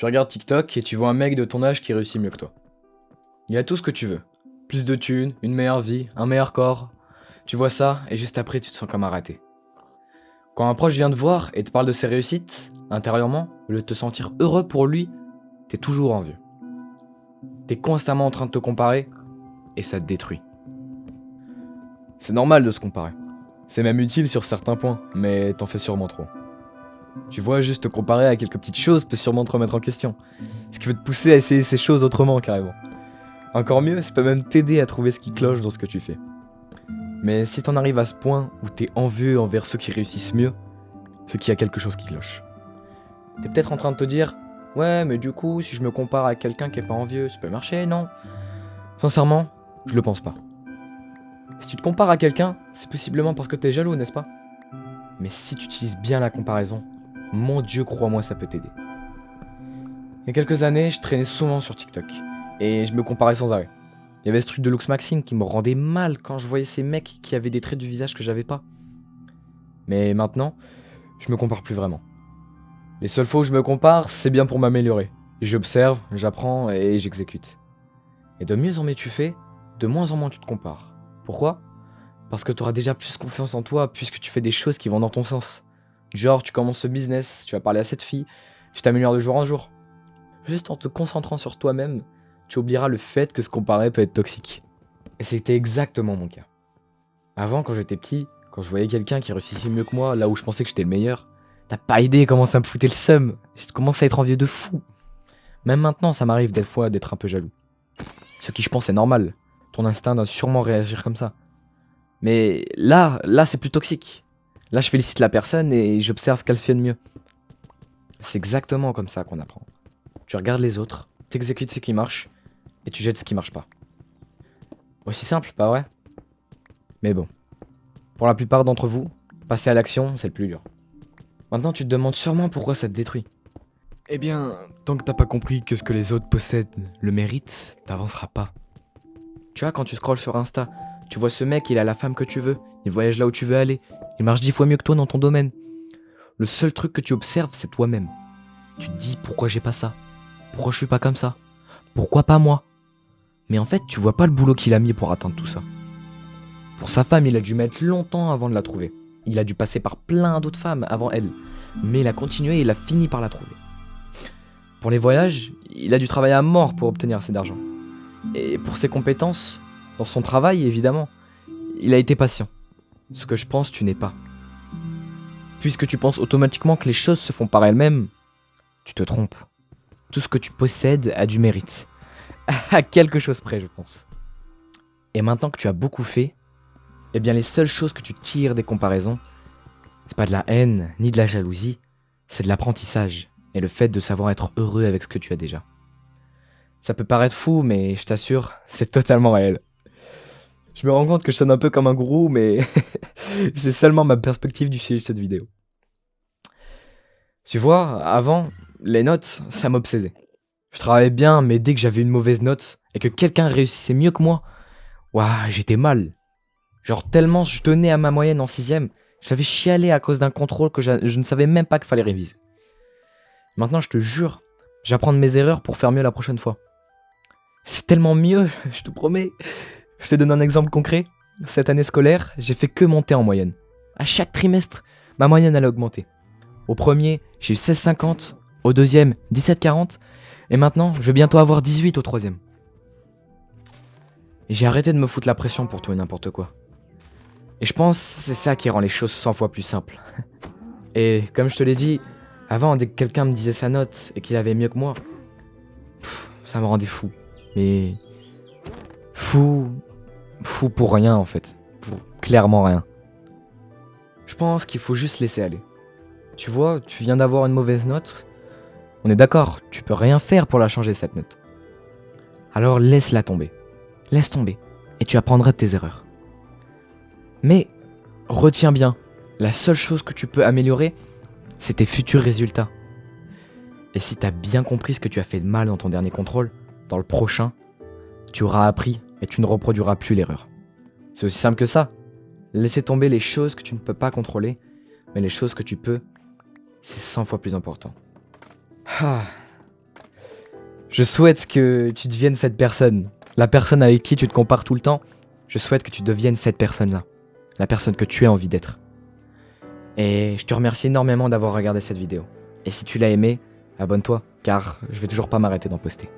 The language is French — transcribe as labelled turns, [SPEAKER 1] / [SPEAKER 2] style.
[SPEAKER 1] Tu regardes TikTok et tu vois un mec de ton âge qui réussit mieux que toi. Il a tout ce que tu veux. Plus de thunes, une meilleure vie, un meilleur corps. Tu vois ça et juste après tu te sens comme un raté. Quand un proche vient te voir et te parle de ses réussites, intérieurement, au lieu de te sentir heureux pour lui, t'es toujours envieux. T'es constamment en train de te comparer et ça te détruit. C'est normal de se comparer. C'est même utile sur certains points, mais t'en fais sûrement trop. Tu vois, juste te comparer à quelques petites choses peut sûrement te remettre en question. Ce qui veut te pousser à essayer ces choses autrement carrément. Encore mieux, ça peut même t'aider à trouver ce qui cloche dans ce que tu fais. Mais si t'en arrives à ce point où t'es envieux envers ceux qui réussissent mieux, c'est qu'il y a quelque chose qui cloche. T'es peut-être en train de te dire « Ouais, mais du coup, si je me compare à quelqu'un qui est pas envieux, ça peut marcher, non ?» Sincèrement, je le pense pas. Si tu te compares à quelqu'un, c'est possiblement parce que t'es jaloux, n'est-ce pas? Mais si tu utilises bien la comparaison, mon Dieu, crois-moi, ça peut t'aider. Il y a quelques années, je traînais souvent sur TikTok, et je me comparais sans arrêt. Il y avait ce truc de Lux Maxine qui me rendait mal quand je voyais ces mecs qui avaient des traits du visage que j'avais pas. Mais maintenant, je me compare plus vraiment. Les seules fois où je me compare, c'est bien pour m'améliorer. J'observe, j'apprends et j'exécute. Et de mieux en mieux tu fais, de moins en moins tu te compares. Pourquoi? Parce que tu auras déjà plus confiance en toi puisque tu fais des choses qui vont dans ton sens. Genre, tu commences ce business, tu vas parler à cette fille, tu t'améliores de jour en jour. Juste en te concentrant sur toi-même, tu oublieras le fait que se comparer peut être toxique. Et c'était exactement mon cas. Avant, quand j'étais petit, quand je voyais quelqu'un qui réussissait mieux que moi, là où je pensais que j'étais le meilleur, t'as pas idée comment ça me foutait le seum. Je commence à être envieux de fou. Même maintenant, ça m'arrive des fois d'être un peu jaloux. Ce qui, je pense, est normal. Ton instinct doit sûrement réagir comme ça. Mais là, c'est plus toxique. Là, je félicite la personne et j'observe ce qu'elle fait de mieux. C'est exactement comme ça qu'on apprend. Tu regardes les autres, t'exécutes ce qui marche, et tu jettes ce qui marche pas. Aussi simple, pas vrai? Mais bon. Pour la plupart d'entre vous, passer à l'action, c'est le plus dur. Maintenant, tu te demandes sûrement pourquoi ça te détruit. Eh bien, tant que t'as pas compris que ce que les autres possèdent le mérite, t'avanceras pas. Tu vois, quand tu scrolles sur Insta, tu vois ce mec, il a la femme que tu veux, il voyage là où tu veux aller, il marche 10 fois mieux que toi dans ton domaine. Le seul truc que tu observes, c'est toi-même. Tu te dis pourquoi j'ai pas ça? Pourquoi je suis pas comme ça? Pourquoi pas moi? Mais en fait, tu vois pas le boulot qu'il a mis pour atteindre tout ça. Pour sa femme, il a dû mettre longtemps avant de la trouver. Il a dû passer par plein d'autres femmes avant elle. Mais il a continué et il a fini par la trouver. Pour les voyages, il a dû travailler à mort pour obtenir assez d'argent. Et pour ses compétences, dans son travail évidemment, il a été patient. Ce que je pense tu n'es pas. Puisque tu penses automatiquement que les choses se font par elles-mêmes, tu te trompes. Tout ce que tu possèdes a du mérite. À quelque chose près, je pense. Et maintenant que tu as beaucoup fait, eh bien les seules choses que tu tires des comparaisons, c'est pas de la haine ni de la jalousie, c'est de l'apprentissage et le fait de savoir être heureux avec ce que tu as déjà. Ça peut paraître fou, mais je t'assure, c'est totalement réel. Je me rends compte que je sonne un peu comme un gourou, mais c'est seulement ma perspective du sujet de cette vidéo. Tu vois, avant, les notes, ça m'obsédait. Je travaillais bien, mais dès que j'avais une mauvaise note et que quelqu'un réussissait mieux que moi, ouah, j'étais mal. Genre tellement je tenais à ma moyenne en 6ème, j'avais chialé à cause d'un contrôle que je ne savais même pas qu'il fallait réviser. Maintenant, je te jure, j'apprends de mes erreurs pour faire mieux la prochaine fois. C'est tellement mieux, je te promets. Je te donne un exemple concret. Cette année scolaire, j'ai fait que monter en moyenne. À chaque trimestre, ma moyenne allait augmenter. Au premier, j'ai eu 16,50. Au deuxième, 17,40. Et maintenant, je vais bientôt avoir 18 au troisième. Et j'ai arrêté de me foutre la pression pour tout et n'importe quoi. Et je pense que c'est ça qui rend les choses 100 fois plus simples. Et comme je te l'ai dit, avant, dès que quelqu'un me disait sa note et qu'il avait mieux que moi, ça me rendait fou. Mais fou pour rien en fait. Pour clairement rien. Je pense qu'il faut juste laisser aller. Tu vois, tu viens d'avoir une mauvaise note. On est d'accord, tu peux rien faire pour la changer cette note. Alors laisse-la tomber. Laisse tomber. Et tu apprendras de tes erreurs. Mais retiens bien, la seule chose que tu peux améliorer, c'est tes futurs résultats. Et si tu as bien compris ce que tu as fait de mal dans ton dernier contrôle, dans le prochain, tu auras appris et tu ne reproduiras plus l'erreur. C'est aussi simple que ça. Laisser tomber les choses que tu ne peux pas contrôler, mais les choses que tu peux, c'est 100 fois plus important. Je souhaite que tu deviennes cette personne. La personne avec qui tu te compares tout le temps. Je souhaite que tu deviennes cette personne-là. La personne que tu as envie d'être. Et je te remercie énormément d'avoir regardé cette vidéo. Et si tu l'as aimé, abonne-toi, car je vais toujours pas m'arrêter d'en poster.